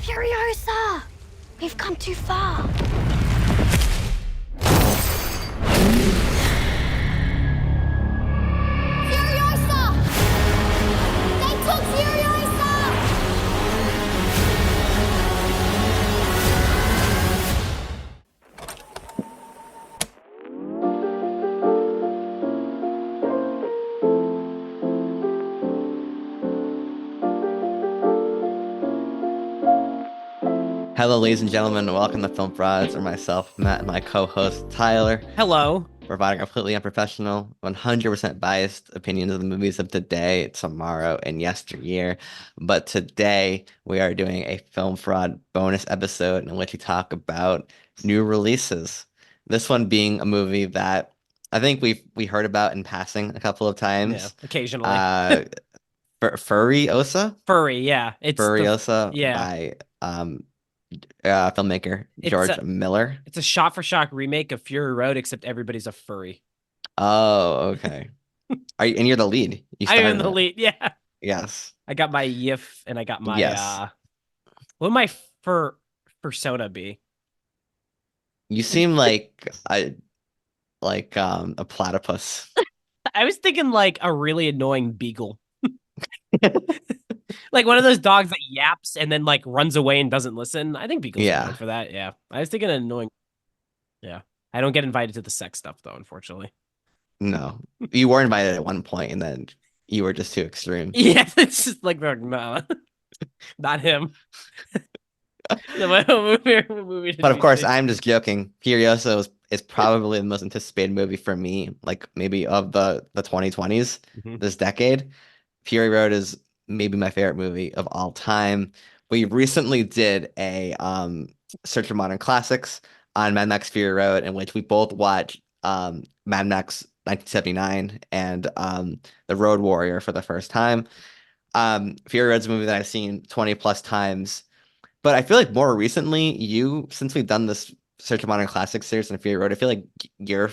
Furiosa! We've come too far. Furiosa! They took Furiosa! Hello, ladies and gentlemen. Welcome to Film Frauds, or myself, Matt, and my co-host, Tyler. Hello. Providing completely unprofessional, 100% biased opinions of the movies of today, tomorrow, and yesteryear. But today, we are doing a Film Fraud bonus episode in which we talk about new releases. This one being a movie that I think we heard about in passing a couple of times. Yeah, occasionally. Furiosa? Furry, yeah. It's Furiosa yeah. by filmmaker George Miller. It's a shot-for-shot remake of Fury Road, except everybody's a furry. Oh, okay. And you're the lead. You I am started the it. lead, yeah. Yes. I got my yiff and I got my Yes. what would my persona be? You seem like a platypus. I was thinking like a really annoying beagle. Like one of those dogs that yaps and then like runs away and doesn't listen. I think beagles are known for that. Yeah. I was thinking annoying. Yeah. I don't get invited to the sex stuff though, unfortunately. No. You were invited at one point and then you were just too extreme. Yeah, it's just like no. Not him. But of course, I'm just joking. Furiosa is probably the most anticipated movie for me, like maybe of the 2020s, this decade. Fury Road is maybe my favorite movie of all time. We recently did a search for modern classics on Mad Max Fury Road, in which we both watched Mad Max 1979 and The Road Warrior for the first time. Fury Road's a movie that I've seen 20 plus times. But I feel like more recently, since we've done this Search for Modern Classics series on Fury Road, I feel like your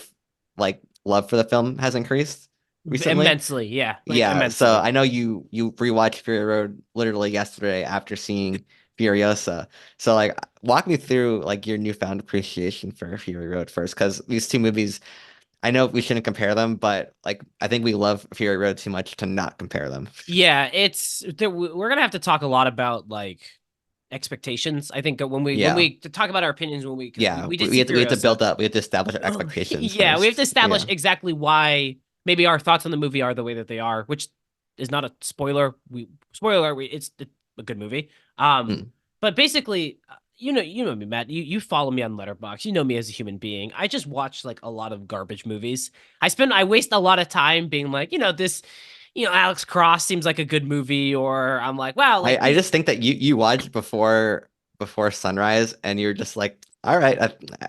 love for the film has increased recently. Immensely, yeah. Immensely. So I know you rewatched Fury Road literally yesterday after seeing Furiosa. So walk me through your newfound appreciation for Fury Road first, because these two movies, I know we shouldn't compare them, but I think we love Fury Road too much to not compare them. Yeah, we're gonna have to talk a lot about expectations. I think when we talk about our opinions, we have to build up, we have to establish our expectations. Yeah, we have to establish exactly why maybe our thoughts on the movie are the way that they are, which is not a spoiler. It's a good movie. But basically, you know me, Matt. You follow me on Letterboxd. You know me as a human being. I just watch a lot of garbage movies. I waste a lot of time being this. Alex Cross seems like a good movie, or I'm like, wow. I just think that you watched before sunrise, and you're just like, all right,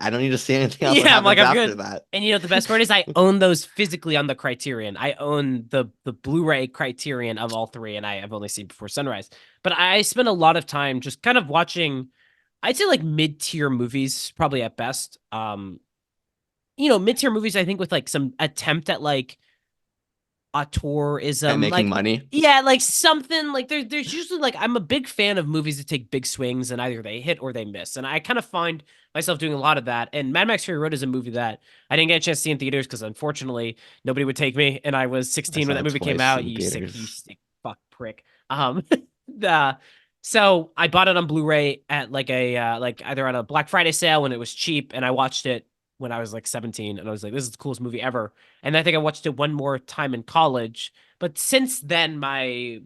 I don't need to see anything else. Yeah, I'm after good. That. And the best part is I own those physically on the Criterion. I own the Blu-ray Criterion of all three, and I have only seen Before Sunrise. But I spend a lot of time just kind of watching, I'd say mid-tier movies, probably at best. Mid-tier movies, I think, with some attempt at auteurism, and making money. Yeah, something there's usually I'm a big fan of movies that take big swings and either they hit or they miss, and I kind of find myself doing a lot of that. And Mad Max Fury Road is a movie that I didn't get a chance to see in theaters because unfortunately nobody would take me, and I was 16 when that movie came out. You sick fuck prick. So I bought it on Blu-ray at either on a Black Friday sale when it was cheap, and I watched it when I was 17, and I was like, this is the coolest movie ever. And I think I watched it one more time in college. But since then, my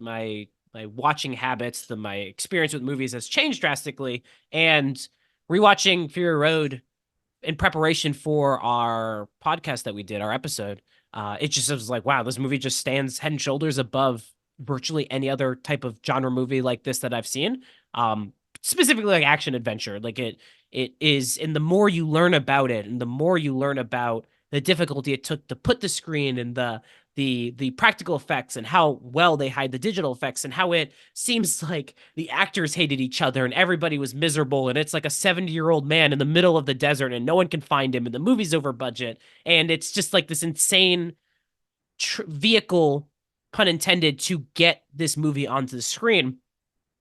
watching habits, my experience with movies has changed drastically. And rewatching Fury Road in preparation for our podcast that we did, our episode, it just was like, wow, this movie just stands head and shoulders above virtually any other type of genre movie like this that I've seen. Specifically action adventure. It is, and the more you learn about it, and the more you learn about the difficulty it took to put the screen and the practical effects and how well they hide the digital effects and how it seems like the actors hated each other and everybody was miserable, and it's like a 70-year-old man in the middle of the desert and no one can find him, and the movie's over budget, and it's just this insane vehicle, pun intended, to get this movie onto the screen.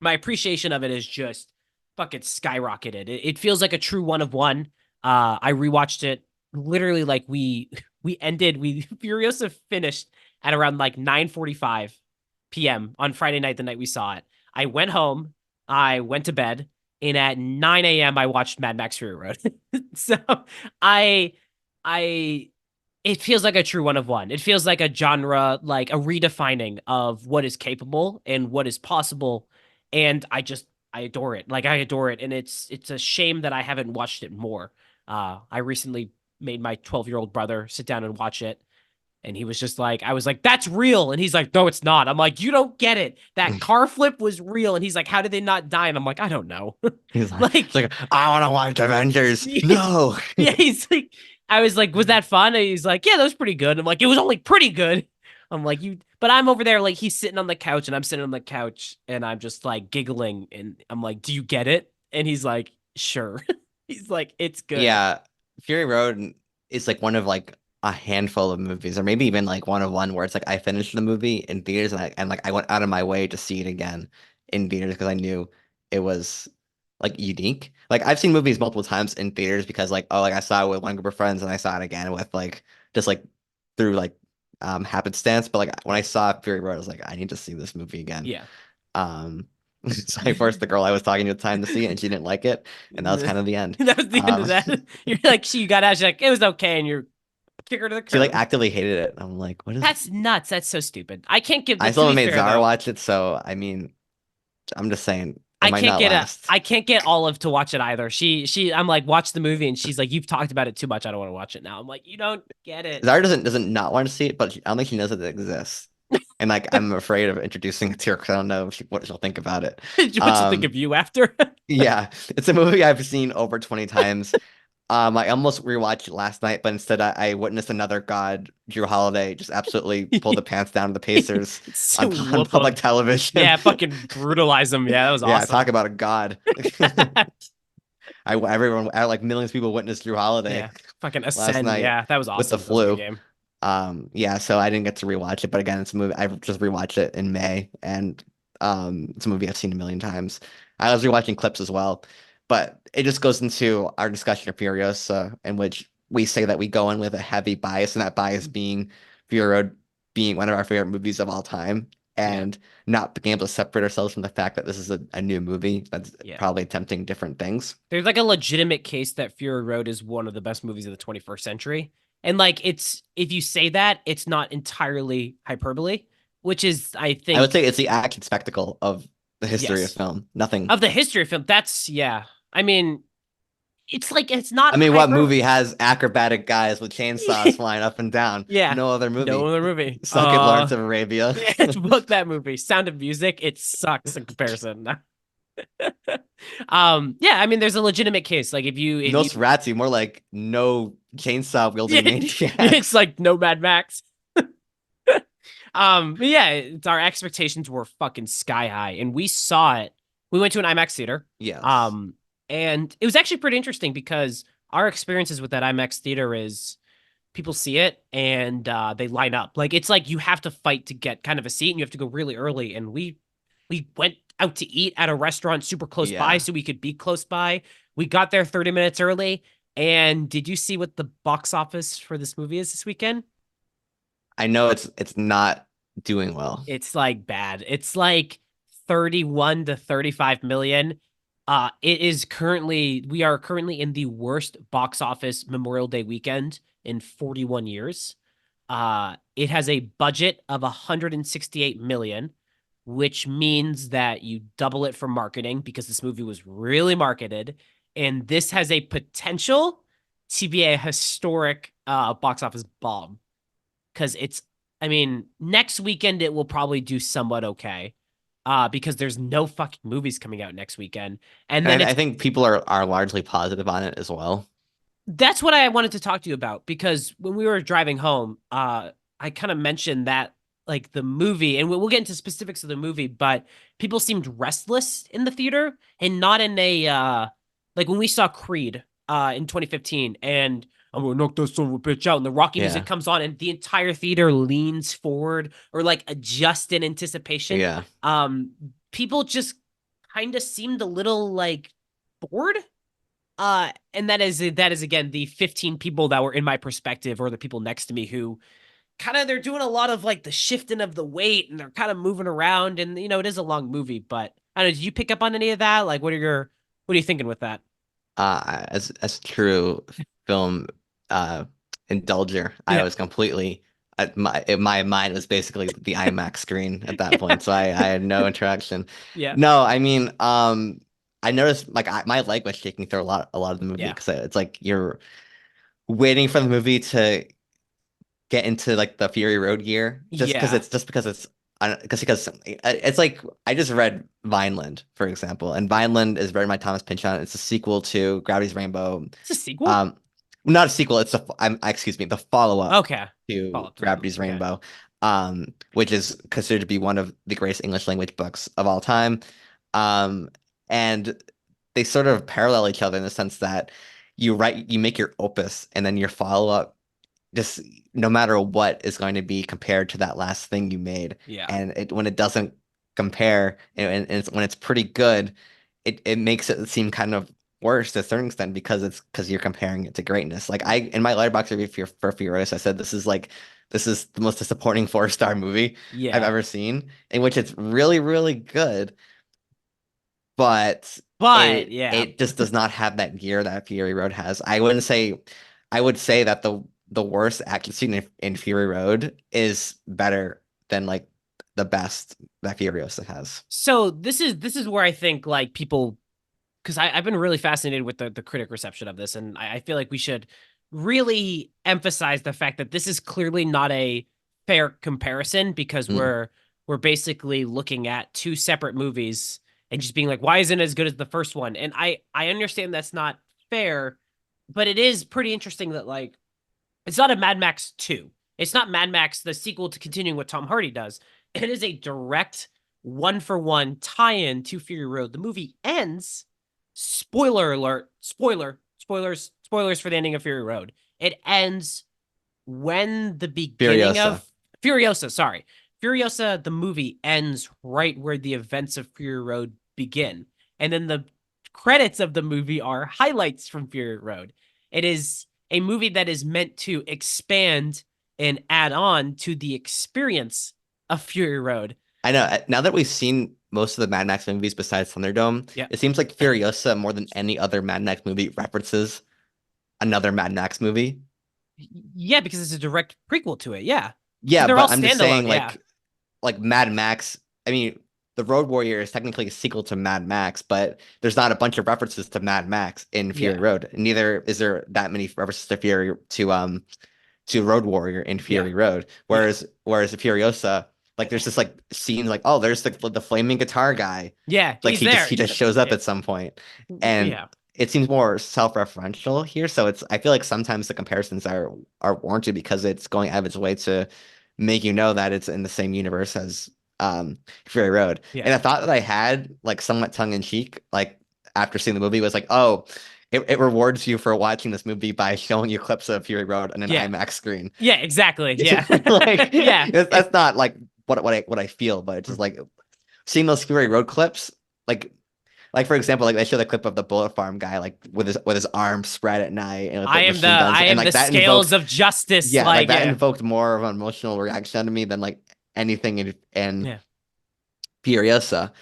My appreciation of it is just fucking skyrocketed. It feels like a true one of one. I rewatched it literally like we Furiosa finished at around like 9:45 p.m. on Friday night, the night we saw it. I went home, I went to bed, and at 9 a.m. I watched Mad Max Fury Road. So I I it feels like a true one of one. It feels like a genre, like a redefining of what is capable and what is possible. And I adore it. Like I adore it. And it's a shame that I haven't watched it more. I recently made my 12-year-old brother sit down and watch it. And he was just like, I was like, that's real. And he's like, no, it's not. I'm like, you don't get it. That car flip was real. And he's like, how did they not die? And I'm like, I don't know. He's like, Like, it's like, I want to watch Avengers. No. yeah, he's like, I was like, was that fun? And he's like, yeah, that was pretty good. I'm like, it was only pretty good. I'm like, but I'm over there, like, he's sitting on the couch and I'm sitting on the couch and I'm just like giggling. And I'm like, do you get it? And he's like, sure. He's like, it's good. Yeah, Fury Road is like one of like a handful of movies, or maybe even like one of one where it's like I finished the movie in theaters and like I went out of my way to see it again in theaters because I knew it was like unique. Like I've seen movies multiple times in theaters because like like I saw it with one group of friends and I saw it again with like just like through like happenstance. But like when I saw Fury Road, I was like, I need to see this movie again. Yeah. So I forced the girl I was talking to at the time to see it, and she didn't like it, and that was kind of the end. That was the end of that. You're like, she got out, she's like, it was okay, and you're kick her to the curb. She like actively hated it. I'm like, what is That's nuts. That's so stupid. I can't give. I still haven't made Zara watch it, so I mean, I'm just saying it might not last. I can't get Olive to watch it either. I'm like, watch the movie, and she's like, you've talked about it too much. I don't want to watch it now. I'm like, you don't get it. Zara doesn't not want to see it, but I don't think she knows that it exists. And like, I'm afraid of introducing it to her because I don't know what she'll think about it. What she'll think of you after? Yeah, it's a movie I've seen over 20 times. I almost rewatched it last night, but instead I witnessed another god, Drew Holiday, just absolutely pull the pants down to the Pacers on public television. Yeah, fucking brutalize them. Yeah, that was awesome. Yeah, talk about a god. Like millions of people witnessed Drew Holiday. Yeah, fucking ascend. Night yeah, that was awesome. With the flu. Game. Yeah, so I didn't get to rewatch it, but again, it's a movie I've just rewatched it in May, and it's a movie I've seen a million times. I was rewatching clips as well. But it just goes into our discussion of Furiosa, in which we say that we go in with a heavy bias, and that bias being Fury Road being one of our favorite movies of all time, and not being able to separate ourselves from the fact that this is a new movie that's probably attempting different things. There's like a legitimate case that Fury Road is one of the best movies of the 21st century. And like, if you say that, it's not entirely hyperbole, which is, I think... I would say it's the action spectacle of the history of film. Nothing... Of the history of film, that's... Yeah. I mean, it's like, it's not... I mean, what movie has acrobatic guys with chainsaws flying up and down? Yeah. No other movie. No other movie. Suck at Lawrence of Arabia. Yeah, book that movie. Sound of Music, it sucks in comparison. Yeah, I mean, there's a legitimate case. Like, if Nosferatu, more like no chainsaw wielding maniac. It's like no Mad Max. But yeah, it's our expectations were fucking sky high, and we saw it. We went to an IMAX theater. Yes. And it was actually pretty interesting because our experiences with that IMAX theater is people see it and they line up. Like, it's like you have to fight to get kind of a seat, and you have to go really early. And we went out to eat at a restaurant super close by so we could be close by. We got there 30 minutes early. And did you see what the box office for this movie is this weekend? I know it's not doing well. It's like bad. It's like 31 to 35 million. We are currently in the worst box office Memorial Day weekend in 41 years. It has a budget of 168 million, which means that you double it for marketing because this movie was really marketed. And this has a potential to be a historic box office bomb. Because next weekend it will probably do somewhat okay. Because there's no fucking movies coming out next weekend. And then I think people are largely positive on it as well. That's what I wanted to talk to you about, because when we were driving home, I kind of mentioned that, like, the movie, and we'll get into specifics of the movie, but people seemed restless in the theater, and not in a, like when we saw Creed in 2015, and I'm gonna knock that son of a bitch out, and the Rocky music comes on, and the entire theater leans forward or like adjust in anticipation. Yeah. People just kind of seemed a little like bored. And that is again the 15 people that were in my perspective or the people next to me who kind of they're doing a lot of like the shifting of the weight and they're kind of moving around and it is a long movie, but I don't know, did you pick up on any of that? Like what are you thinking with that? As true film uh indulger, I Yeah. was completely my mind was basically the IMAX screen at that point, so I had no interaction. Yeah. No, I mean, I noticed like my leg was shaking through a lot of the movie Yeah. because it's like you're waiting for the movie to get into like the Fury Road gear Yeah. just because it's because it's like I just read Vineland, for example, and Vineland is very my Thomas Pynchon. It's a sequel to Gravity's Rainbow. It's a sequel? Um, not a sequel. It's excuse me, the follow-up Okay. to Follow up to that. Gravity's Okay. Rainbow, which is considered to be one of the greatest English language books of all time. Um, and they sort of parallel each other in the sense that you make your opus, and then your follow-up just no matter what is going to be compared to that last thing you made. Yeah. And when it doesn't compare and when it's pretty good, it makes it seem kind of worse to a certain extent because you're comparing it to greatness. Like I in my Letterboxd review for Furiosa, I said this is the most disappointing 4-star movie I've Yeah. ever seen, in which it's really, really good, but But yeah. it just does not have that gear that Fury Road has. I would say that the worst action scene in Fury Road is better than like the best that Furiosa has. So this is where I think like people because I've been really fascinated with the critic reception of this, and I feel like we should really emphasize the fact that this is clearly not a fair comparison because Mm. we're basically looking at two separate movies and just being like, why isn't it as good as the first one? And I understand that's not fair, but it is pretty interesting that like it's not a Mad Max 2. It's not Mad Max, the sequel to continuing what Tom Hardy does. It is a direct one for one tie in to Fury Road. The movie ends, spoiler alert, spoilers for the ending of Fury Road. It ends when the beginning Furiosa. of Furiosa, sorry. Furiosa, the movie ends right where the events of Fury Road begin. And then the credits of the movie are highlights from Fury Road. It is a movie that is meant to expand and add on to the experience of Fury Road. I know. Now that we've seen most of the Mad Max movies besides Thunderdome, Yeah. it seems like Furiosa more than any other Mad Max movie references another Mad Max movie. Yeah, because it's a direct prequel to it. Yeah. Yeah, They're all but I'm just saying standalone. Yeah. like Mad Max. I mean, the Road Warrior is technically a sequel to Mad Max, but there's not a bunch of references to Mad Max in Fury Yeah. Road. Neither is there that many references to Fury to Road Warrior in Fury Yeah. Road. Whereas the Furiosa, like there's just like scenes like, oh, there's the flaming guitar guy. Yeah. Like He's there. he just shows up Yeah. at some point. And Yeah. it seems more self-referential here. So I feel like sometimes the comparisons are warranted because it's going out of its way to make you know that it's in the same universe as Fury Road. Yeah. And a thought that I had, like somewhat tongue in cheek, like after seeing the movie, was like, oh, it rewards you for watching this movie by showing you clips of Fury Road on an Yeah. IMAX screen. Yeah, exactly. Yeah. Like Yeah. that's not like what I feel, but it's just like seeing those Fury Road clips, like for example, like they show the clip of the bullet farm guy like with his arms spread at night and with I like am the machine guns, I and am the like that scales invoked of justice. yeah, like Like that yeah. invoked more of an emotional reaction to me than like anything in Yeah. Furiosa.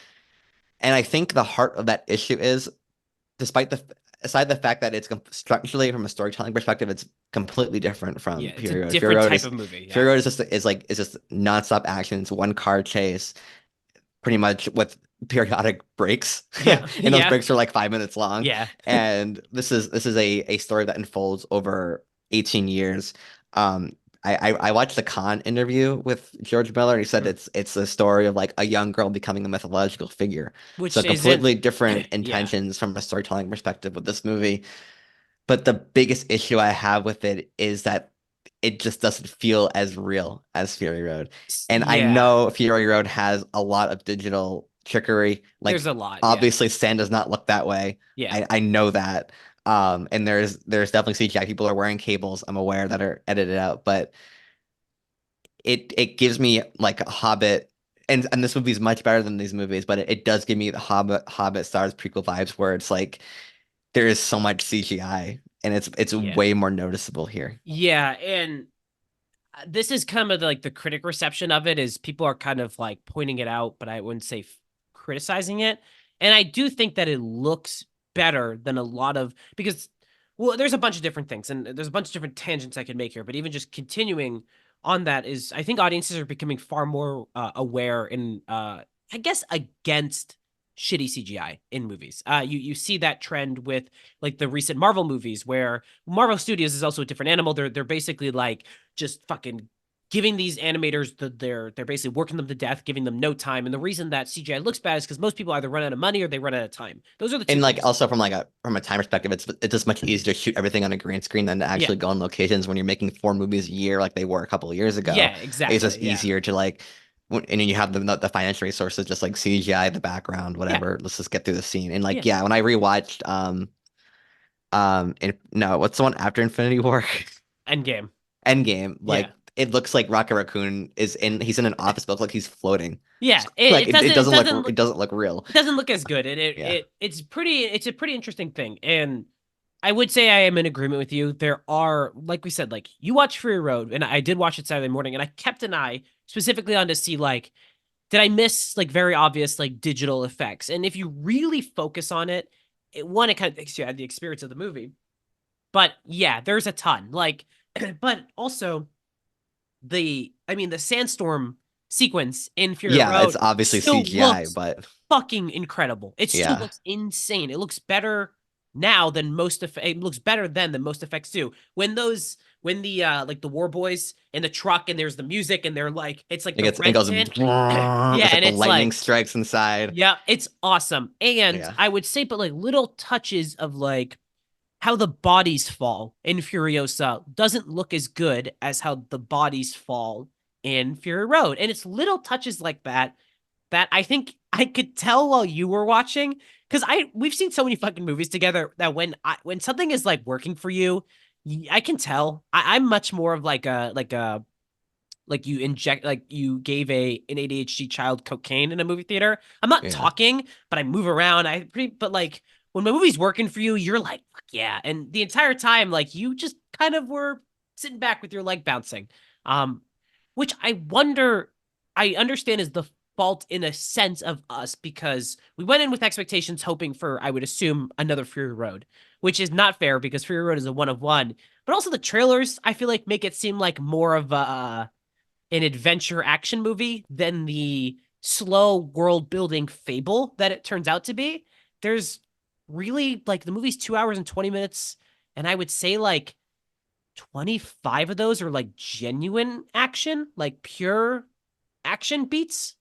And I think the heart of that issue is, despite aside the fact that it's structurally from a storytelling perspective, it's completely different from Yeah. It's a Fury Road. different type of movie. Fury Yeah. Road is just nonstop action. It's one car chase, pretty much with periodic breaks. Yeah. And those Yeah. breaks are like 5 minutes long. Yeah. And this is a story that unfolds over 18 years. I watched the Khan interview with George Miller, and he said it's a story of like a young girl becoming a mythological figure. So Which isn't completely different yeah. intentions from a storytelling perspective with this movie. But the biggest issue I have with it is that it just doesn't feel as real as Fury Road. And I Yeah. know Fury Road has a lot of digital trickery. There's Like a lot. Yeah. obviously Sand does not look that way. Yeah. I know that. And there's definitely CGI. People are wearing cables, I'm aware, that are edited out, but it gives me like a Hobbit and this movie is much better than these movies, but it does give me the Hobbit Stars prequel vibes where it's like there is so much CGI and it's Yeah. way more noticeable here. Yeah, and this is kind of like the critic reception of it is people are kind of like pointing it out, but I wouldn't say criticizing it. And I do think that it looks better than a lot of because well, there's a bunch of different things and there's a bunch of different tangents I could make here, but even just continuing on that is I think audiences are becoming far more aware and I guess against shitty CGI in movies. You see that trend with like the recent Marvel movies where Marvel Studios is also a different animal. They're basically like just fucking giving these animators they're basically working them to death, giving them no time. And the reason that CGI looks bad is because most people either run out of money or they run out of time. Those are the two And like things. also from a time perspective, it's just much easier to shoot everything on a green screen than to actually go on locations when you're making 4 movies a year like they were a couple of years ago. Yeah, exactly. It's just easier to like and then you have the financial resources, just like CGI the background, whatever. Let's just get through the scene. And like when I rewatched no, what's the one after Infinity War? Endgame. Endgame, like it looks like Rocket Raccoon he's in an office book like he's floating. Yeah, Like it doesn't look look it doesn't look real. it doesn't look as good. It's a pretty interesting thing. And I would say I am in agreement with you. There are, like we said, like you watch Fury Road, and I did watch it Saturday morning, and I kept an eye specifically on to see like, did I miss like very obvious like digital effects? And if you really focus on it, it kind of makes you have the experience of the movie. But yeah, there's a ton. Like, but also the sandstorm sequence in Fury Yeah, Road it's obviously still CGI, looks but fucking incredible. It still yeah. looks insane. It looks better now than it looks better then than most effects do. When the like the war boys in the truck and there's the music and they're like it's like It goes tent. yeah, Yeah, like and the it's lightning like strikes inside. yeah, it's awesome. And Yeah. I would say but like little touches of like how the bodies fall in Furiosa doesn't look as good as how the bodies fall in Fury Road. And it's little touches like that that I think I could tell while you were watching because we've seen so many fucking movies together that when something is like working for you, I can tell. I'm much more of like you inject like you gave an ADHD child cocaine in a movie theater. I'm not talking, but I move around. But like when my movie's working for you, you're like, fuck yeah. And the entire time, like you just kind of were sitting back with your leg bouncing. Which I understand is the fault in a sense of us because we went in with expectations hoping for, I would assume, another Fury Road, which is not fair because Fury Road is a one of one. But also the trailers, I feel like make it seem like more of an adventure action movie than the slow world building fable that it turns out to be. There's really like the movie's 2 hours and 20 minutes. And I would say like 25 of those are like genuine action, like pure action beats,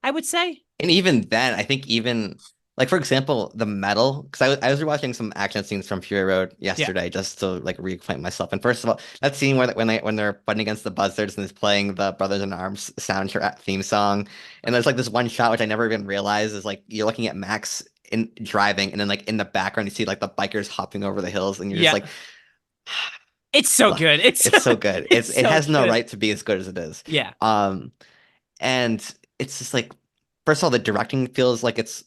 I would say. And even then, I think even like for example, the metal, because I was rewatching some action scenes from Fury Road yesterday just to like reacquaint myself. And first of all, that scene where when they're fighting against the buzzards and it's playing the Brothers in Arms soundtrack theme song, and there's like this one shot which I never even realized is like you're looking at Max in driving, and then like in the background you see like the bikers hopping over the hills, and you're just like. It's so good. It's so good. It has no right to be as good as it is. Yeah. And it's just like, first of all, the directing feels like it's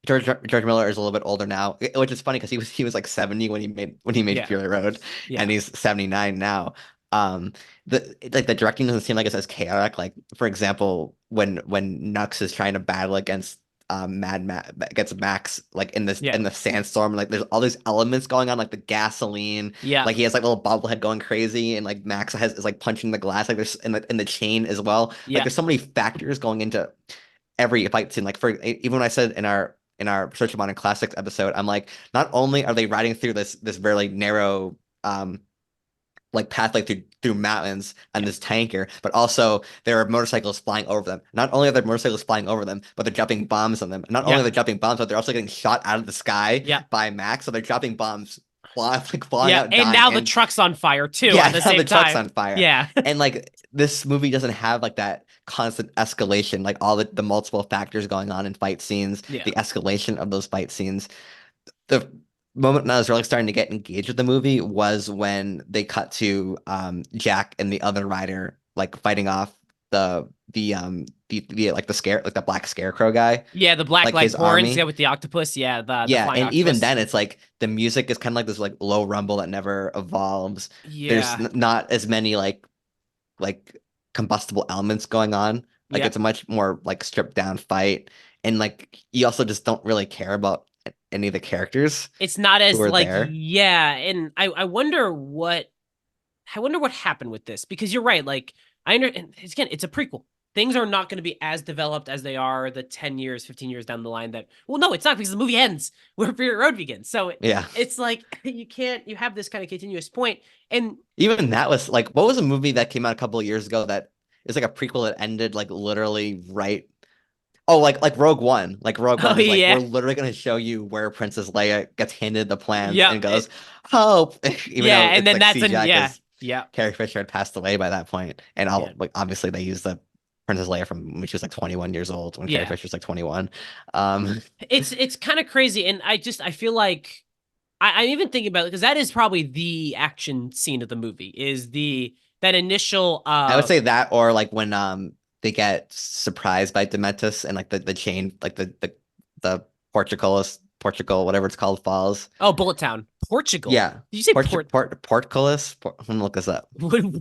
George Miller is a little bit older now, which is funny because he was like 70 when he made Fury Road, and he's 79 now. The directing doesn't seem like it's as chaotic. Like for example, when Nux is trying to battle against against Max like in the sandstorm, like there's all these elements going on, like the gasoline, like he has like a little bobblehead going crazy, and like Max is like punching the glass, like there's in the chain as well. Like there's so many factors going into every fight scene. Like for even when I said in our Search of Modern Classics episode, I'm like, not only are they riding through this very narrow like path like through mountains on this tanker, but also there are motorcycles flying over them. Not only are there motorcycles flying over them, but they're dropping bombs on them. Not only are they dropping bombs, but they're also getting shot out of the sky by Max. So they're dropping bombs flying out. And now the truck's on fire too at the same time. Truck's on fire. Yeah. And like this movie doesn't have like that constant escalation, like all the multiple factors going on in fight scenes, the escalation of those fight scenes. The moment when I was really starting to get engaged with the movie was when they cut to Jack and the other rider like fighting off like the black scarecrow guy, Yeah, the black like like his horns, yeah, army. with the octopus, yeah, the Yeah, flying and even octopus. then, it's like the music is kind of like this like low rumble that never evolves. There's Yeah, not as many like combustible elements going on. Like yeah. it's a much more like stripped down fight, and like you also just don't really care about any of the characters It's not who as are like, there. yeah, and I wonder what happened with this, because you're right. Like, and again, it's a prequel. Things are not going to be as developed as they are the 10 years, 15 years down the line that, well, no, it's not, because the movie ends where Fury Road begins. So Yeah. it's like, you have this kind of continuous point. And Even that was like, what was a movie that came out a couple of years ago that is like a prequel that ended like literally right. Oh, like Rogue One. Like Rogue oh, One is like, yeah. we're literally going to show you where Princess Leia gets handed the plans Yeah. and goes, hope, even though Yeah. And it's then like that's CGI yeah. because Yeah. Carrie Fisher had passed away by that point. And Yeah. like obviously they used the Princess Leia from when she was like 21 years old when Carrie Yeah. Fisher's like 21. Um, It's kind of crazy. And I feel like I'm even thinking about it, because that is probably the action scene of the movie, is that initial I would say that, or like when they get surprised by Dementus and like the chain, like the Portugal, whatever it's called, falls. oh, Bullet Town, Portugal. Yeah. Did you say Portcullis? I'm gonna look this up.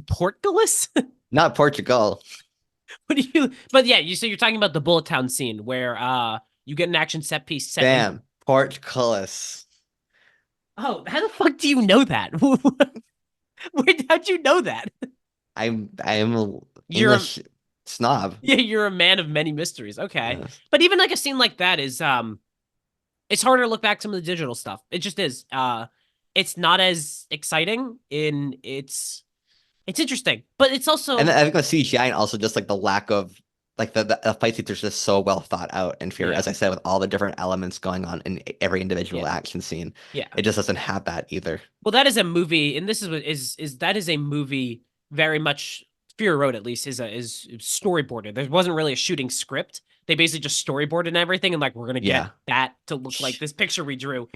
Portcullis? Not Portugal. What do you? But yeah, you're talking about the Bullet Town scene where you get an action set piece set in. Bam. Portcullis. Oh, how the fuck do you know that? How'd you know that? I am a You're a, English snob. yeah, you're a man of many mysteries. Okay, Yes. but even like a scene like that is it's harder to look back some of the digital stuff. It just is. It's not as exciting in it's interesting, but it's And also I think the CGI and also just like the lack of like the fight scenes are just so well thought out and Fury, yeah, as I said, with all the different elements going on in every individual yeah, action scene. yeah. It just doesn't have that either. Well, that is a movie, and this is what is that is a movie very much. Fury Road, at least, is storyboarded. There wasn't really a shooting script. They basically just storyboarded everything, and like, we're gonna get Yeah. that to look like this picture we drew,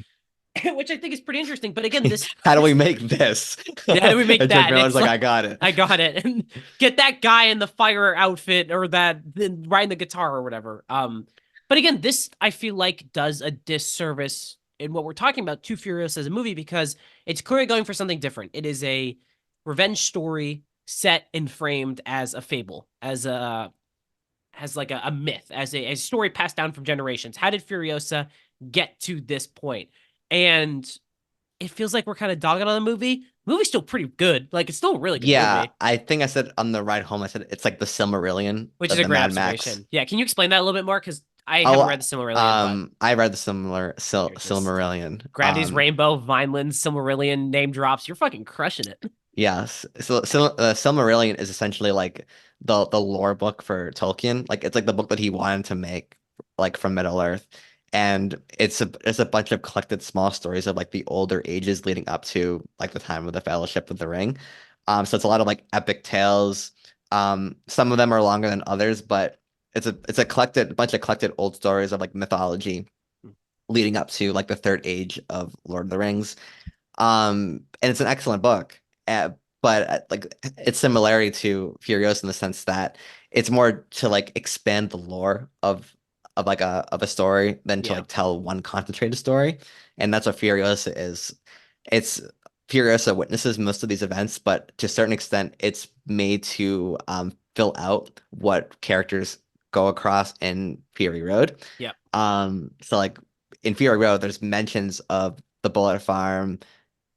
which I think is pretty interesting. But again, this How do we make this? yeah, how do we make And that? George And Melon's it's like, I got it. I got it, and get that guy in the fire outfit or that riding the guitar or whatever. But again, this I feel like does a disservice in what we're talking about to Furiosa as a movie, because it's clearly going for something different. It is a revenge story set and framed as a fable, as like a myth, as a story passed down from generations. How did Furiosa get to this point? And it feels like we're kind of dogging on the movie. Movie's still pretty good. Like, it's still a really good Yeah, movie, I think I said on the ride home, I said it's like the Silmarillion which of is a the great Mad Max. observation. Yeah, can you explain that a little bit more? Because I Oh, haven't read the Silmarillion, I read the but you're just Silmarillion. grab these Rainbow, Vineland, Silmarillion name drops. You're fucking crushing it. Yes. So, Silmarillion is essentially like the lore book for Tolkien. Like it's like the book that he wanted to make, like from Middle Earth, and it's a bunch of collected small stories of like the older ages leading up to like the time of the Fellowship of the Ring. So it's a lot of like epic tales. Some of them are longer than others, but it's a collected bunch of collected old stories of like mythology leading up to like the third age of Lord of the Rings. And it's an excellent book. But like its similarity to Furiosa in the sense that it's more to like expand the lore of like a story than to Yeah. like tell one concentrated story. And that's what Furiosa is. It's Furiosa witnesses most of these events, but to a certain extent, it's made to fill out what characters go across in Fury Road. Yep. So like in Fury Road, there's mentions of the Bullet Farm,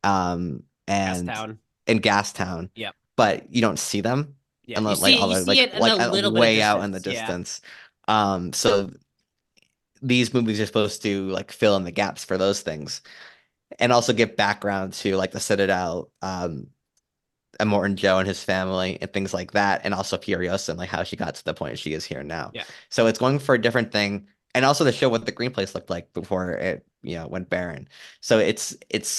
and Gastown. in Gastown. Yep. But you don't see them. Yeah. And You like see, it in a little bit of way out in the distance. distance. So these movies are supposed to like fill in the gaps for those things and also give background to like the Citadel, and Morton Joe and his family and things like that, and also Furiosa and like how she got to the point she is here now. Yeah. So it's going for a different thing, and also to show what the green place looked like before it, went barren. So it's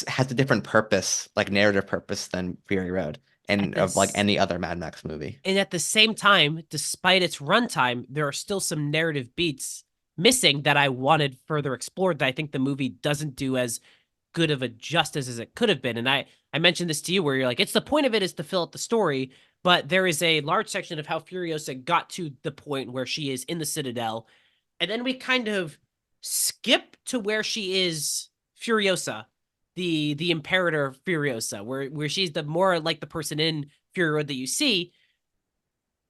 has a different purpose, like narrative purpose, than Fury Road and of like any other Mad Max movie. And at the same time, despite its runtime, there are still some narrative beats missing that I wanted further explored that I think the movie doesn't do as good of a justice as it could have been. And I mentioned this to you where you're like, it's the point of it is to fill out the story, but there is a large section of how Furiosa got to the point where she is in the Citadel, and then we kind of skip to where she is Furiosa, the Imperator Furiosa, where she's the more like the person in Fury Road that you see,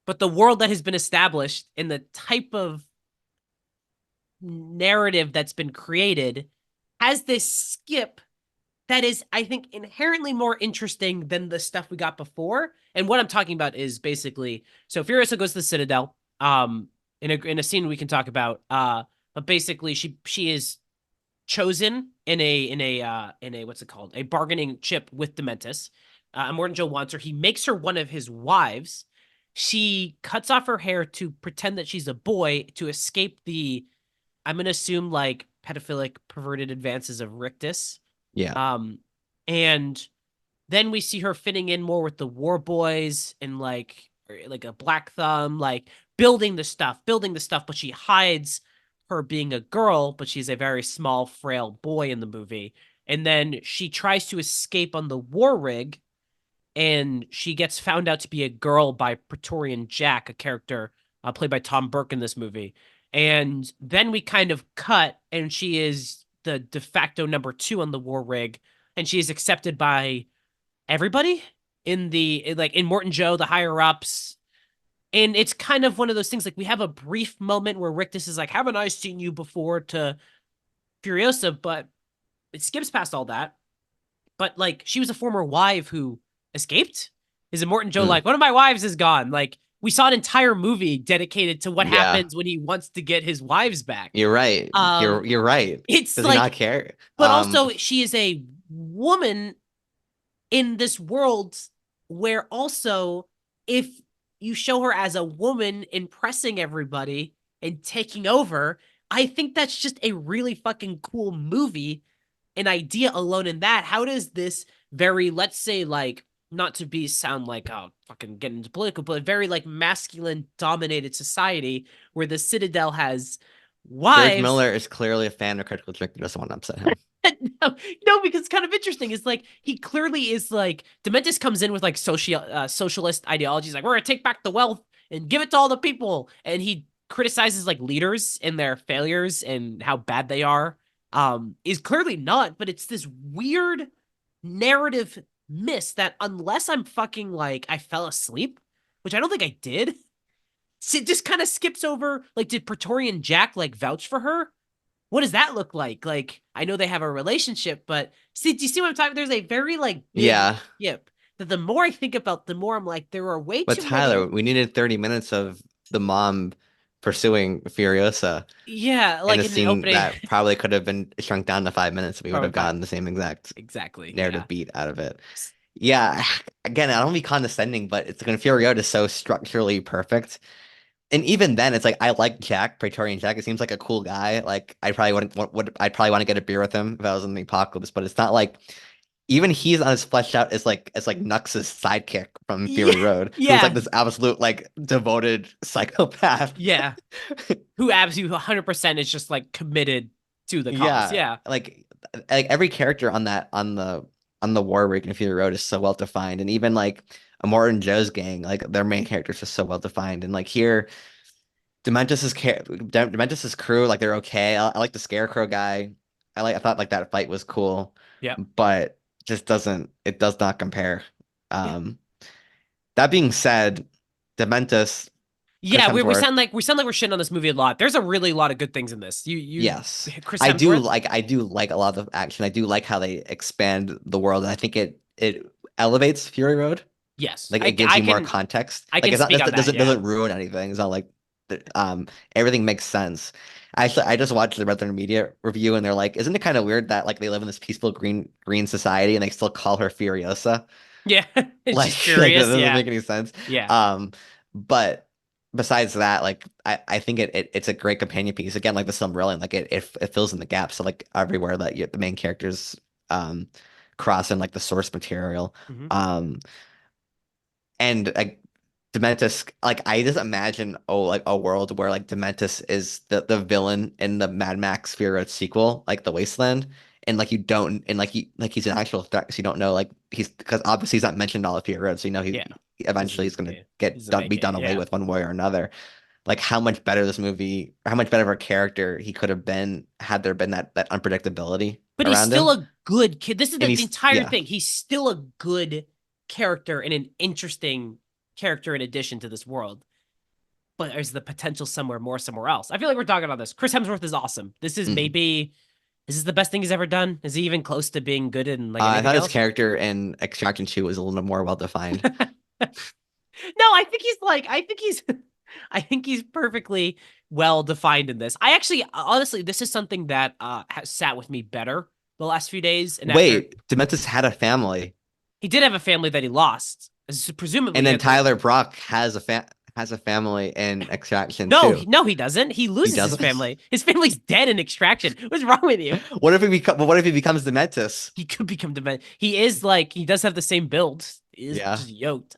but the world that has been established and the type of narrative that's been created has this skip that is, I think, inherently more interesting than the stuff we got before. And what I'm talking about is basically, so Furiosa goes to the Citadel, in a scene we can talk about, but basically she is chosen in a what's it called, a bargaining chip with Dementis. Immortan Joe wants her. He makes her one of his wives. She cuts off her hair to pretend that she's a boy to escape the, I'm gonna assume, like, pedophilic perverted advances of Rictus. Yeah. And then we see her fitting in more with the war boys and like a Black Thumb, like building the stuff, but she hides her being a girl, but she's a very small, frail boy in the movie. And then she tries to escape on the war rig, and she gets found out to be a girl by Praetorian Jack, a character played by Tom Burke in this movie. And then we kind of cut, and she is the de facto number 2 on the war rig, and she is accepted by everybody in Immortan Joe, the higher ups. And it's kind of one of those things, like, we have a brief moment where Rictus is like, haven't I seen you before, to Furiosa, but it skips past all that. But like, she was a former wife who escaped. Is Immortan Joe like, one of my wives is gone? Like, we saw an entire movie dedicated to what happens when he wants to get his wives back. You're right. You're right. It's Does like, he not care? But also, she is a woman in this world where also, if you show her as a woman impressing everybody and taking over, I think that's just a really fucking cool movie. An idea alone in that. How does this very, let's say, like, not to be sound like, oh, fucking getting into political, but very like masculine dominated society where the Citadel has wives. George Miller is clearly a fan of critical trick. He doesn't want to upset him. No, because it's kind of interesting. It's like, he clearly is like, Dementis comes in with like socialist ideologies, like, we're gonna take back the wealth and give it to all the people, and he criticizes like leaders and their failures and how bad they are. Is clearly not, but it's this weird narrative miss that, unless I'm fucking like, I fell asleep, which I don't think I did, it just kind of skips over, like, did Praetorian Jack like vouch for her? What does that look like? Like, I know they have a relationship, but see, do you see what I'm talking? There's a very like big skip that the more I think about, the more I'm like, there are way but too Tyler, many. we needed 30 minutes of the mom pursuing Furiosa. Yeah, like in a in the scene opening. that probably could have been shrunk down to 5 minutes. We would have gotten the same exact narrative beat out of it. Yeah, again, I don't want to be condescending, but it's going to Furiosa is so structurally perfect. And even then, it's like, I like Jack, Praetorian Jack. It seems like a cool guy. Like, I probably I'd probably want to get a beer with him if I was in the apocalypse. But it's not like, even he's not as fleshed out as like Nux's sidekick from Fury Road, who's like this absolute like devoted psychopath. Yeah, who absolutely 100% is just like committed to the cause. Yeah, like every character on the war rig in Fury Road is so well defined, and even like Immortan Joe's gang, like their main characters are so well defined, and like here, Dementis's crew, like, they're okay. I like the Scarecrow guy. I thought like that fight was cool. Yeah, but it does not compare. That being said, Dementis. Yeah, we sound like we're shitting on this movie a lot. There's a really lot of good things in this. Yes, Chris I do Hemsworth. like a lot of action. I do like how they expand the world. I think it elevates Fury Road. Yes, like, it gives you more context. I can speak on that. Doesn't ruin anything. It's not like everything makes sense. Actually, I just watched the Red Letter Media review, and they're like, "Isn't it kind of weird that like they live in this peaceful green society and they still call her Furiosa?" Yeah, it's like, just curious. That doesn't make any sense. Yeah. But besides that, like, I think it's a great companion piece. Again, like the Silmarillion, like it fills in the gaps. So like everywhere that the main characters cross in like the source material. And like Dementis, like, I just imagine like a world where like Dementis is the villain in the Mad Max Fury Road sequel, like the Wasteland, and like he's an actual threat, because you don't know, like, because obviously he's not mentioned all of Fury Road, so you know eventually he's gonna he's a be done away with one way or another. Like how much better this movie, how much better of a character he could have been had there been that unpredictability But he's around still him. a good kid. This is And the entire thing. He's still a good character and an interesting character in addition to this world. But there's the potential somewhere else. I feel like we're talking about this. Chris Hemsworth is awesome. This is maybe, is this the best thing he's ever done? Is he even close to being good in like anything I thought else? his character in Extraction 2 was a little more well defined. No, I think he's perfectly well defined in this. I actually, honestly, this is something that has sat with me better the last few days. And Wait, Dementis had a family. He did have a family that he lost, presumably. And then Tyler Brock has a family in Extraction too. No, he doesn't. He loses his family. His family's dead in Extraction. What's wrong with you? What if he becomes Dementis? He could become Dementis. He is like, he does have the same build. He is just yoked.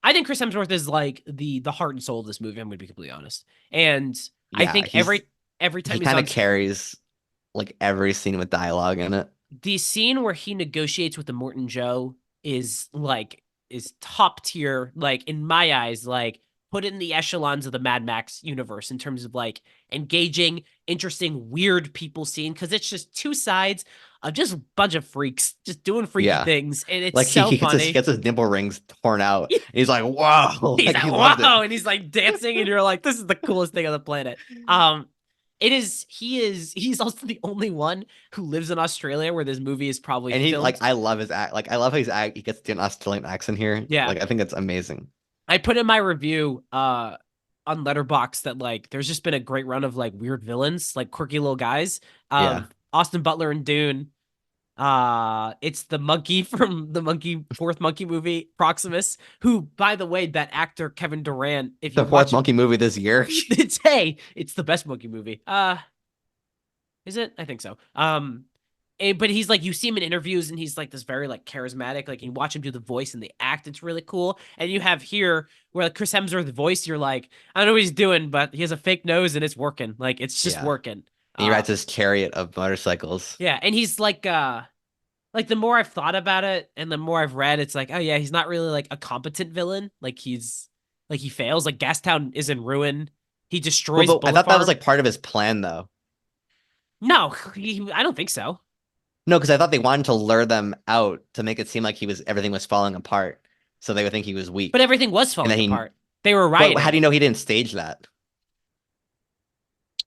I think Chris Hemsworth is like the heart and soul of this movie. I'm going to be completely honest. And I think every time he kind of carries like every scene with dialogue in it. The scene where he negotiates with the Morton Joe is top tier. Like in my eyes, like put it in the echelons of the Mad Max universe in terms of like engaging, interesting, weird people scene. Cause it's just two sides of just a bunch of freaks just doing freaky things. And it's like so funny. He gets his nimble rings torn out. And he's like, whoa. He's like, whoa. And he's like dancing and you're like, this is the coolest thing on the planet. He's also the only one who lives in Australia where this movie is probably and he filmed. like I love his act. Like I love his act. He gets to do an Australian accent here. Yeah. Like I think it's amazing. I put in my review on Letterboxd that like there's just been a great run of like weird villains, like quirky little guys. Austin Butler and Dune. It's the monkey from the fourth monkey movie, Proximus, who, by the way, that actor Kevin Durant, if you the fourth monkey movie this year. it's the best monkey movie. Is it? I think so. But he's like, you see him in interviews and he's like this very like charismatic, like you watch him do the voice and the act. It's really cool. And you have here where like Chris Hemsworth's voice, you're like, I don't know what he's doing, but he has a fake nose and it's working. Like it's just working. And he rides his chariot of motorcycles. Yeah. And he's like the more I've thought about it and the more I've read, it's like, oh yeah, he's not really like a competent villain. Like he fails. Like Gastown is in ruin. He destroys. I thought that was like part of his plan though. No, I don't think so. No, because I thought they wanted to lure them out to make it seem like everything was falling apart, so they would think he was weak. But everything was falling apart. They were rioting. But how do you know he didn't stage that?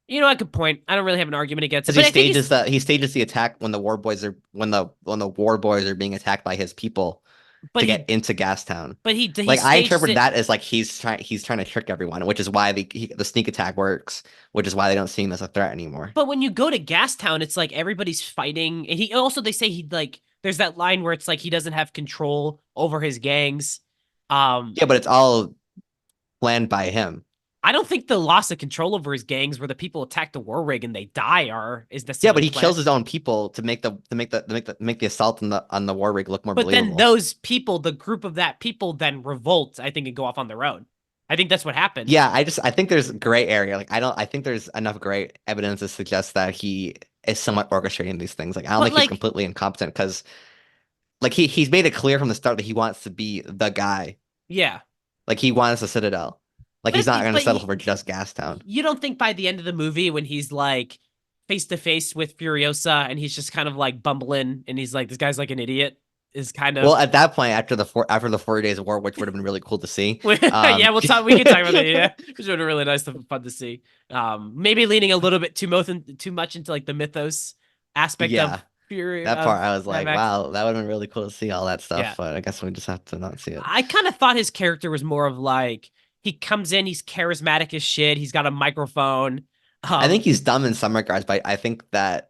You know, a good point. I don't really have an argument against it. Because he stages the attack when the war boys are are being attacked by his people to get into Gastown. But he I interpret that as like he's trying to trick everyone, which is why the sneak attack works, which is why they don't see him as a threat anymore. But when you go to Gastown, it's like everybody's fighting, and they say he like there's that line where it's like he doesn't have control over his gangs. Yeah, but it's all planned by him. I don't think the loss of control over his gangs, where the people attack the war rig and they die, is the yeah. But he kills his own people to make the assault on the war rig look more believable. But then those people, the group of that people, then revolt. I think and go off on their own. I think that's what happened. Yeah, I think there's gray area. Like I think there's enough gray evidence to suggest that he is somewhat orchestrating these things. Like I don't think he's completely incompetent because, like he's made it clear from the start that he wants to be the guy. Yeah. Like he wants a Citadel. Like he's not going to settle for just Gastown. You don't think by the end of the movie when he's like face to face with Furiosa and he's just kind of like bumbling and he's like, this guy's like an idiot is kind of. Well, at that point, after the 40 days of war, which would have been really cool to see. Yeah, we can talk about that. Yeah, which would have been really nice and fun to see. Maybe leaning a little bit too much into like the mythos aspect of Fury. That part, I was like, wow, that would have been really cool to see all that stuff. Yeah. But I guess we just have to not see it. I kind of thought his character was more of like, he comes in, he's charismatic as shit. He's got a microphone. I think he's dumb in some regards, but I think that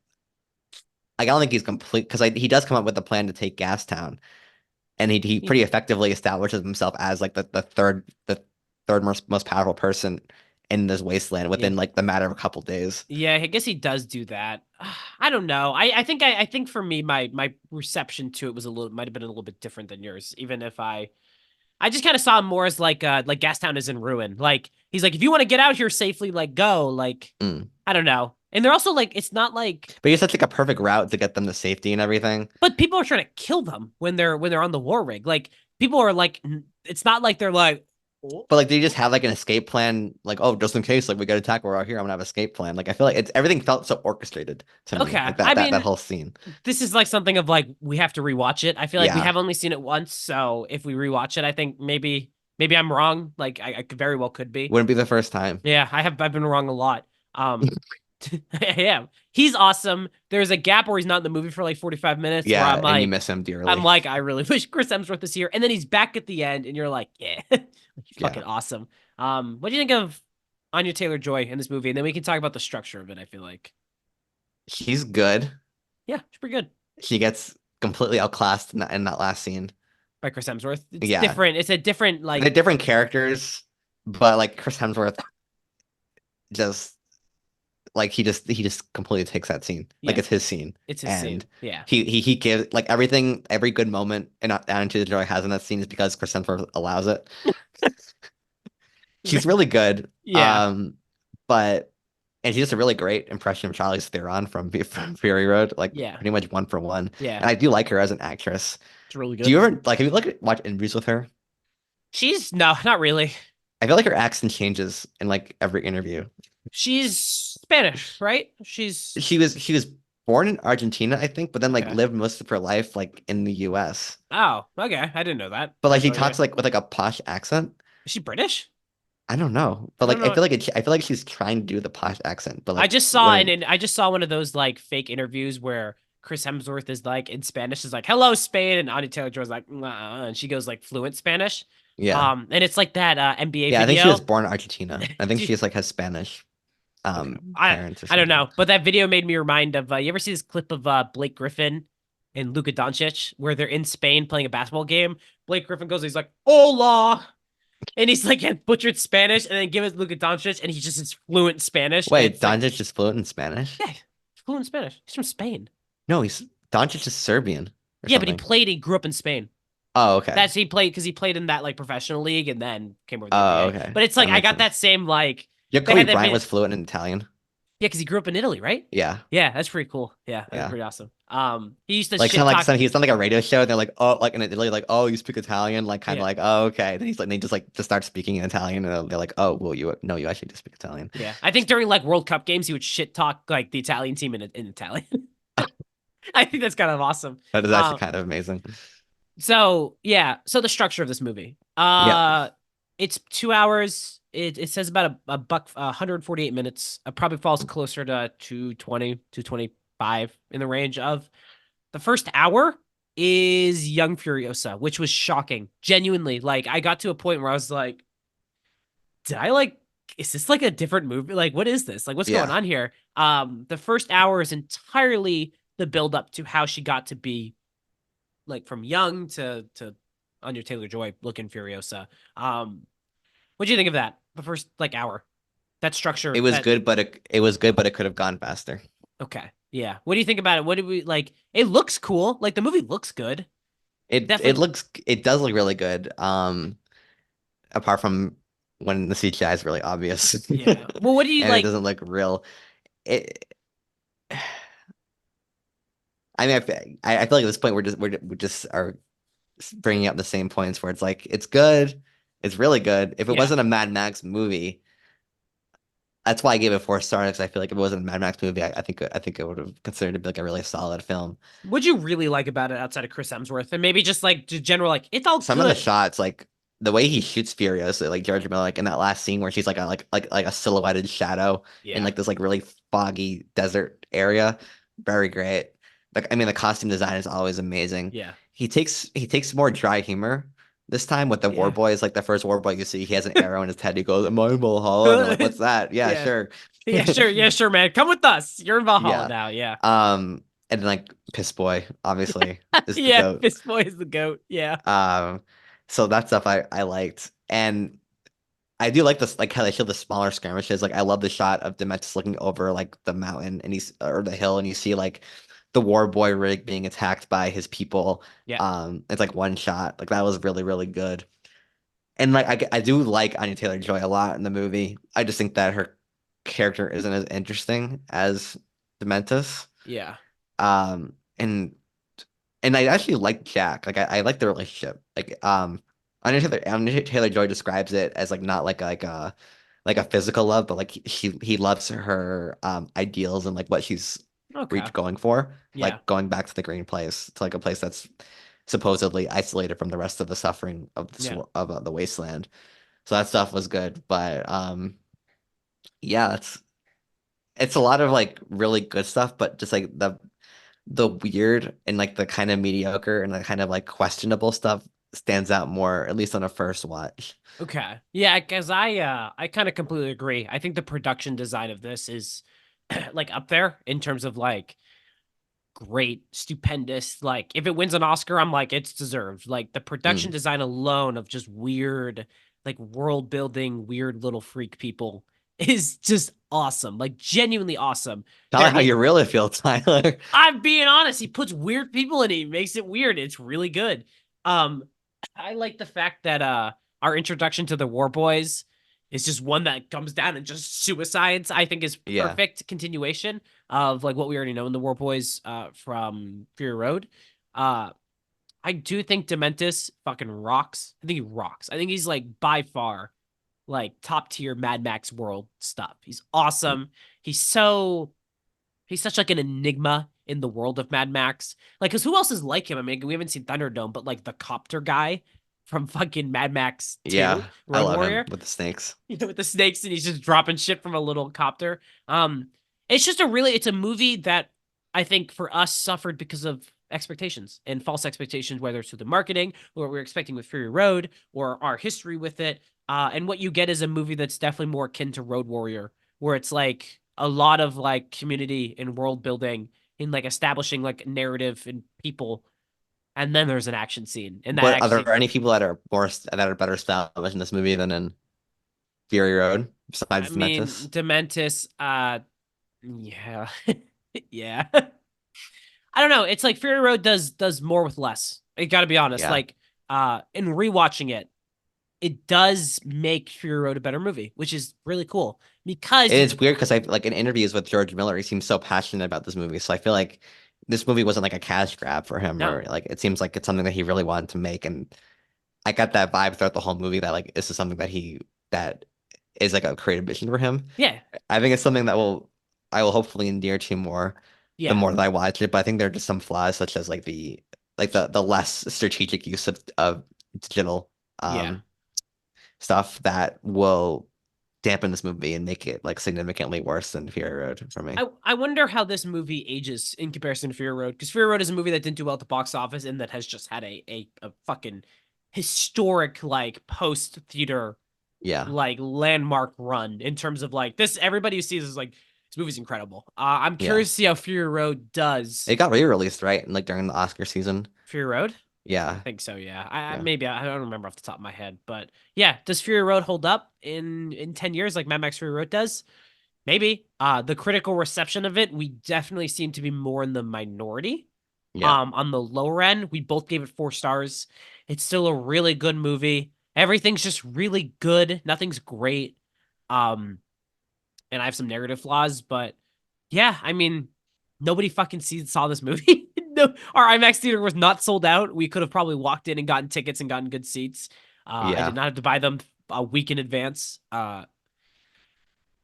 I don't think he's complete because he does come up with a plan to take Gastown, and he pretty effectively establishes himself as like the third most powerful person in this wasteland within like the matter of a couple days. Yeah, I guess he does do that. I don't know. I think for me, my reception to it might have been a little bit different than yours, even if I just kind of saw him more as like Gastown is in ruin. Like he's like, if you want to get out here safely, like go. Like I don't know. And they're also like, it's not like. But that's like a perfect route to get them to safety and everything. But people are trying to kill them when they're on the war rig. Like people are like it's not like they're like, oh. But like, they just have like an escape plan. Like, oh, just in case, like we got attacked, we're out here. I'm gonna have an escape plan. Like, I feel like it's everything felt so orchestrated to me. Okay. Like I that mean, whole scene. this is like something of like we have to rewatch it. I feel like we Yeah, have only seen it once, so if we rewatch it, I think maybe I'm wrong. Like I could very well could be. wouldn't be the first time. Yeah, I've been wrong a lot. I am. He's awesome. There's a gap where he's not in the movie for like 45 minutes where Yeah, and you miss him dearly. I really wish Chris Hemsworth is here. And then he's back at the end and you're like, yeah, fucking awesome. What do you think of Anya Taylor-Joy in this movie? And then we can talk about the structure of it, I feel like. She's good. Yeah, she's pretty good. She gets completely outclassed in that last scene. By Chris Hemsworth. It's Yeah. different. It's a different like They're different characters, but like Chris Hemsworth just like he just completely takes that scene. Like Yeah. it's his scene. It's his scene. Yeah. He gives like everything, every good moment and attitude that Joy has in that scene is because Chris Hemsworth allows it. She's really good. Yeah. But and she's just a really great impression of Charlize Theron from Fury Road. Like Yeah. pretty much one for one. Yeah. And I do like her as an actress. It's really good. Do you ever like have you watch interviews with her? She's no, not really. I feel like her accent changes in like every interview. She's Spanish, right? She was born in Argentina, I think, but then like Okay. lived most of her life like in the US. Oh, okay. I didn't know that. But like she So, talks like with like a posh accent. Is she British? I don't know. But I like don't know. I feel like she's trying to do the posh accent. But like I just saw when- I just saw one of those like fake interviews where Chris Hemsworth is like in Spanish is like hello Spain and Anya Taylor-Joy's like nah, and she goes like fluent Spanish. yeah. And it's like that NBA Yeah, I think she video. was born in Argentina. I think Dude. she's like has Spanish parents or I don't something. know, but that video made me remind of you ever see this clip of Blake Griffin and Luka Doncic where they're in Spain playing a basketball game? Blake Griffin goes, he's like, "Hola," and he's like had butchered Spanish, and then give it Luka Doncic, and he just is fluent Spanish. and Wait, it's like- Doncic is fluent in Spanish? yeah, fluent Spanish. He's from Spain. No, Doncic is Serbian. Or Yeah, but something. he grew up in Spain. Oh, okay. That's he played because he played in that like professional league and then came over. To the Oh, NBA. okay. But it's like That I makes got sense. that same like Yeah, they Kobe had that Bryant bit- was fluent in Italian. yeah because he grew up in Italy, right? Yeah. Yeah, that's pretty cool. Yeah, that's Yeah. pretty awesome. He used to Like shit kind of talk. like he's done like a radio show and they're like, oh, like in Italy, like, oh, you speak Italian, like kind of Yeah. like, oh, okay. Then he's like, they just start speaking in Italian and they're like, oh, well, you actually do speak Italian. Yeah, I think during like World Cup games he would shit talk like the Italian team in Italian. I think that's kind of awesome. That is actually kind of amazing. So yeah, so the structure of this movie. It's 2 hours. It says about a buck 148 minutes. It probably falls closer to 220, 225 in the range of. The first hour is Young Furiosa, which was shocking. Genuinely, like I got to a point where I was like, did I like is this like a different movie? Like what is this? Like what's going on here? The first hour is entirely the build up to how she got to be like from young to Anya Taylor-Joy looking Furiosa. What do you think of that? The first like hour, that structure. It was good, but it could have gone faster. Okay, yeah. What do you think about it? What did we like? It looks cool. Like the movie looks good. It does look really good. Apart from when the CGI is really obvious. Yeah. Well, what do you and like? it doesn't look real. I mean, I feel like at this point we just are bringing up the same points where it's like it's good, it's really good. If it wasn't a Mad Max movie, that's why I gave it 4 stars. Because I feel like if it wasn't a Mad Max movie, I think I would have considered it to be like a really solid film. What'd you really like about it outside of Chris Hemsworth, and maybe just like general like it's all some good. of the shots, like the way he shoots Furiosa, like George Miller, like in that last scene where she's like a silhouetted shadow in like this like really foggy desert area, very great. Like I mean, the costume design is always amazing. Yeah, he takes more dry humor this time with the war boy. Is like the first war boy you see. He has an arrow in his head. He goes, "Am I in Valhalla?" And they're like, "What's that?" Yeah, sure. yeah, sure, man. Come with us. You're in Valhalla now. Yeah. And then like Piss Boy, obviously, is the yeah, goat. Piss Boy is the goat. Yeah. So that stuff I liked, and I do like this, like how they show the smaller skirmishes. Like I love the shot of Demetrius looking over like the mountain and or the hill, and you see like the war boy rig being attacked by his people. Yeah. It's like one shot. Like that was really, really good. And like I do like Anya Taylor-Joy a lot in the movie. I just think that her character isn't as interesting as Dementis. Yeah. And I actually like Jack. Like I like the relationship. Like Anya Taylor-Joy describes it as like not like a physical love, but like he loves her ideals and like what she's Okay. reach going for, Yeah. like going back to the green place, to like a place that's supposedly isolated from the rest of the suffering of Yeah. the wasteland. So that stuff was good, but yeah, it's a lot of like really good stuff, but just like the weird and like the kind of mediocre and the kind of like questionable stuff stands out more, at least on a first watch. Okay. Yeah, because I kind of completely agree. I think the production design of this is like up there in terms of like great, stupendous. Like if it wins an Oscar, I'm like it's deserved. Like the production Mm. design alone of just weird, like world building, weird little freak people is just awesome. Like genuinely awesome. Tell There, me how you really feel, Tyler. I'm being honest. He puts weird people in it. He makes it weird. It's really good. Um, I like the fact that our introduction to the War Boys is just one that comes down and just suicides. I think is Yeah. perfect continuation of like what we already know in the War Boys from Fury Road. Uh, I do think Dementis fucking rocks. I think he rocks. I think he's like by far like top tier Mad Max world stuff. He's awesome. He's so He's such like an enigma in the world of Mad Max. Like, cause who else is like him? I mean, we haven't seen Thunderdome, but like the copter guy from fucking Mad Max 2, Yeah, I Road love him Warrior, with the snakes. with the snakes and he's just dropping shit from a little copter. It's just it's a movie that I think for us suffered because of expectations and false expectations, whether it's through the marketing or what we're expecting with Fury Road or our history with it. And what you get is a movie that's definitely more akin to Road Warrior, where it's like a lot of like community and world building in like establishing like narrative and people, and then there's an action scene, and that But are action scene. there any people that are better established in this movie than in Fury Road I besides mean, Dementis? Dementis, yeah, yeah. I don't know. It's like Fury Road does more with less. I gotta be honest. Yeah. Like, in rewatching it, it does make Fury Road a better movie, which is really cool because It's weird because I like in interviews with George Miller, he seems so passionate about this movie. So I feel like this movie wasn't like a cash grab for him, or no, like it seems like it's something that he really wanted to make. And I got that vibe throughout the whole movie that like this is something that is like a creative vision for him. yeah, I think it's something that I will hopefully endear to more the yeah, more that I watch it. But I think there are just some flaws, such as like the less strategic use of digital yeah. stuff that will dampen this movie and make it like significantly worse than Fury Road for me. I wonder how this movie ages in comparison to Fury Road, because Fury Road is a movie that didn't do well at the box office and that has just had a fucking historic like post theater Yeah. like landmark run in terms of like this. Everybody who sees this is like this movie's incredible. I'm Yeah. curious to see how Fury Road does. It got re-released, right? Like during the Oscar season. Fury Road? I Yeah. think so, yeah. I Yeah. maybe I don't remember off the top of my head, but yeah, does Fury Road hold up in 10 years like Mad Max Fury Road does? Maybe. The critical reception of it, we definitely seem to be more in the minority. Yeah. On the lower end, we both gave it 4 stars. It's still a really good movie. Everything's just really good. Nothing's great. Um, and I have some narrative flaws, but yeah, I mean, nobody fucking saw this movie. No, our IMAX theater was not sold out. We could have probably walked in and gotten tickets and gotten good seats. I Yeah. did not have to buy them a week in advance.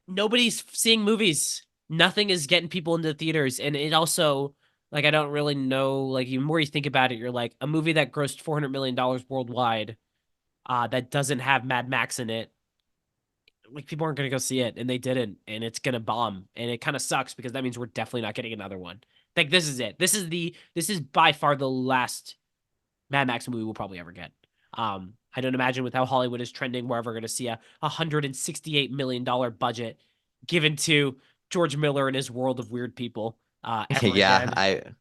Nobody's seeing movies. Nothing is getting people into the theaters, and it also like I don't really know. Like the more you think about it, you're like a movie that grossed $400 million worldwide, that doesn't have Mad Max in it, like people aren't gonna go see it, and they didn't, and it's gonna bomb, and it kind of sucks because that means we're definitely not getting another one. Like this is it. This is by far the last Mad Max movie we'll probably ever get. I don't imagine with how Hollywood is trending, we're ever gonna see a $168 million budget given to George Miller and his world of weird people ever Yeah. again.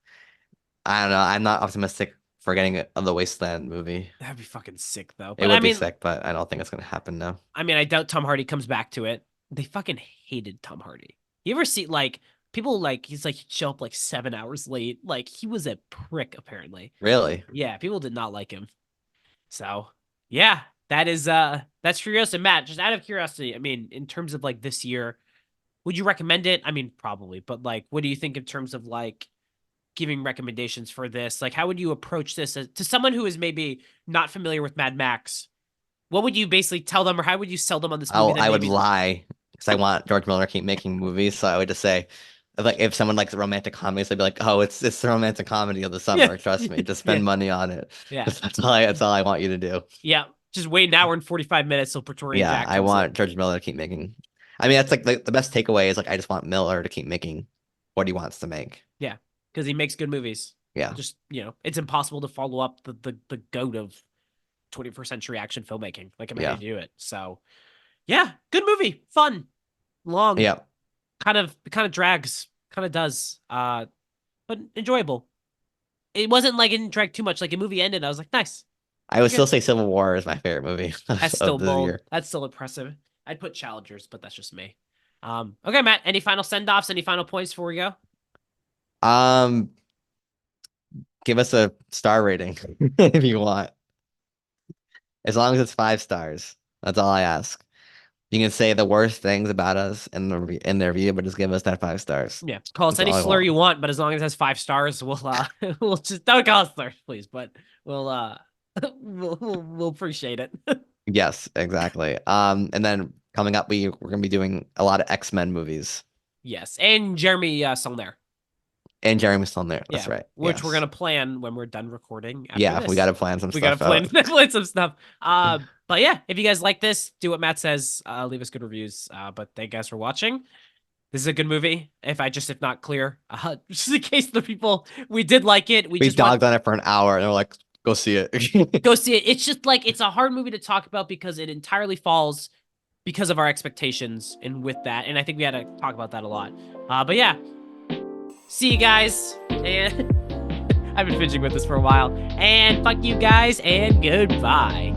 I don't know. I'm not optimistic for getting a the Wasteland movie. That'd be fucking sick though. It But would be sick, but I don't think it's gonna happen now. I doubt Tom Hardy comes back to it. They fucking hated Tom Hardy. You ever see like people like he's like he'd show up like 7 hours late. Like he was a prick apparently. Really? Yeah, people did not like him. So yeah, that's Furiosa. Matt, just out of curiosity, I mean, in terms of like this year, would you recommend it? I mean, probably, but like, what do you think in terms of like giving recommendations for this, like, how would you approach this to someone who is maybe not familiar with Mad Max? What would you basically tell them, or how would you sell them on this movie? I would lie because I want George Miller to keep making movies. So I would just say, like, if someone likes romantic comedies, they'd be like, "Oh, it's the romantic comedy of the summer. Trust me, just spend money on it." Yeah, that's all I want you to do. Yeah, just wait an hour and 45 minutes till Praetorian Jack. I want George Miller to keep making. I mean, that's like the best takeaway is like I just want Miller to keep making what he wants to make. Yeah, because he makes good movies. Yeah, just it's impossible to follow up the goat of 21st century action filmmaking. Like, I'm going to do it. So, yeah, good movie, fun, long. Yeah, kind of drags, kind of does, but enjoyable. It wasn't like it didn't drag too much. Like, a movie ended, I was like, nice. I would still say Civil War is my favorite movie. That's still bold. That's still impressive. I'd put Challengers, but that's just me. Okay, Matt. Any final send-offs? Any final points before we go? Give us a star rating if you want. As long as it's 5 stars. That's all I ask. You can say the worst things about us in the review, but just give us that 5 stars. Yeah, call us any slur you want, but as long as it has 5 stars, we'll we'll just don't call us slurs, please. But we'll we'll appreciate it. Yes, exactly. And then coming up, we're gonna be doing a lot of X-Men movies. Yes, and Jeremy Saulnier. And Jeremy's still there. That's right. Which we're gonna plan when we're done recording. Yeah, this. We gotta plan some stuff. We gotta plan some stuff. But yeah, if you guys like this, do what Matt says. Leave us good reviews. But thank you guys for watching. This is a good movie. If not clear, just in case the people we did like it. We just dogged on it for an hour, and they're like, "Go see it." Go see it. It's just like it's a hard movie to talk about because it entirely falls because of our expectations, and with that, and I think we had to talk about that a lot. But yeah. See you guys, and I've been fidgeting with this for a while, and fuck you guys, and goodbye.